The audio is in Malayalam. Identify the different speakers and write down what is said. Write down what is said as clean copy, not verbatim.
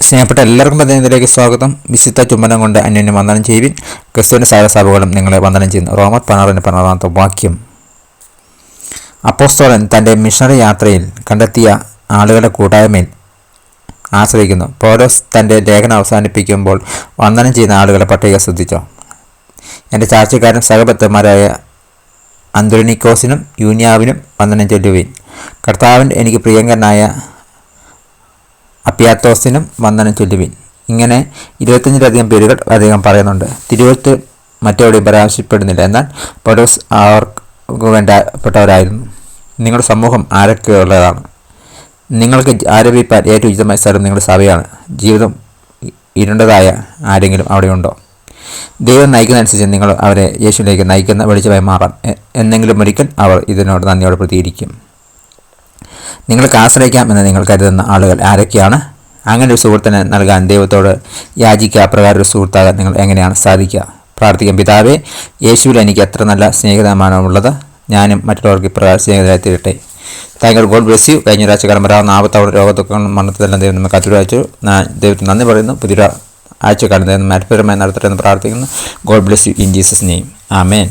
Speaker 1: സ്നേഹപ്പെട്ട എല്ലാവർക്കും പദ്ധതിയിലേക്ക് സ്വാഗതം. വിശുദ്ധ ചുംബനം കൊണ്ട് അന്യോന്യം വന്ദനം ചെയ്യുവിൻ. ക്രിസ്തുവിൻ്റെ സകലസഭകളും നിങ്ങളെ വന്ദനം ചെയ്യുന്നു. റോമർ 16:16 വാക്യം. അപ്പോസ്തലൻ തൻ്റെ മിഷണറി യാത്രയിൽ കണ്ടെത്തിയ ആളുകളുടെ കൂട്ടായ്മയിൽ ആശ്രയിക്കുന്നു. പൗലോസ് തൻ്റെ ലേഖനം അവസാനിപ്പിക്കുമ്പോൾ വന്ദനം ചെയ്യുന്ന ആളുകളെ പട്ടിക ശ്രദ്ധിച്ചോ. എൻ്റെ ചാർച്ചക്കാരൻ സഹബദ്ധന്മാരായ അന്ത്രോനിക്കോസിനും യൂനിയാവിനും വന്ദനം ചൊല്ലുവിൻ. കർത്താവിൻ എനിക്ക് പ്രിയങ്കരനായ അപ്പിയാത്തോസിനും വന്ദനം ചൊല്ലുവിൻ. ഇങ്ങനെ 25ലധികം പേരുകൾ അദ്ദേഹം പറയുന്നുണ്ട്. തിരുവഴുത്ത് മറ്റെവിടെയും പരാമർശിക്കപ്പെടുന്നില്ല. എന്നാൽ പൗലോസ് അവർക്ക് വേണ്ടപ്പെട്ടവരായിരുന്നു. നിങ്ങളുടെ സമൂഹം ആരൊക്കെയുള്ളതാണ്? നിങ്ങൾക്ക് ആരോപിക്കാൻ ഏറ്റവും ഉചിതമായ സ്ഥലം നിങ്ങളുടെ സഭയാണ്. ജീവിതം ഇരുണ്ടതായ ആരെങ്കിലും അവിടെയുണ്ടോ? ദൈവം നയിക്കുന്നതനുസരിച്ച് നിങ്ങൾ അവരെ യേശുവിലേക്ക് നയിക്കുന്ന വെളിച്ചമായി മാറാം. എന്നെങ്കിലും ഒരിക്കൽ അവർ ഇതിനോട് നന്ദിയോടെ പ്രതികരിക്കും. നിങ്ങൾക്ക് ആശ്രയിക്കാം എന്ന് നിങ്ങൾ കരുതുന്ന ആളുകൾ ആരൊക്കെയാണ്? അങ്ങനെ ഒരു സുഹൃത്തിനെ നൽകാൻ ദൈവത്തോട് യാചിക്കുക. അപ്രകാരം ഒരു സുഹൃത്താകാൻ നിങ്ങൾ എങ്ങനെയാണ് സാധിക്കുക? പ്രാർത്ഥിക്കാം. പിതാവേ, യേശുവിൽ എനിക്ക് എത്ര നല്ല സ്നേഹിതമാണുള്ളത്. ഞാനും മറ്റുള്ളവർക്ക് ഇപ്രകാരം സ്നേഹിതരായി തീരട്ടെ. താങ്കൾ ഗോഡ് ബ്ലെസ് യു. കഴിഞ്ഞ ഒരാഴ്ചക്കാലം വരാവുന്ന ആപത്തോടെ രോഗദുഃഖങ്ങളും മരണത്തിലെല്ലാം ദൈവം നമുക്ക് കത്തുരയച്ചു. ദൈവത്തിന് നന്ദി പറയുന്നു. പുതിയൊരു ആഴ്ചക്കാലം ദൈവം അത്ഭുതകരമായി നടത്തട്ടെ എന്ന് പ്രാർത്ഥിക്കുന്നു. God bless you in Jesus name. Amen.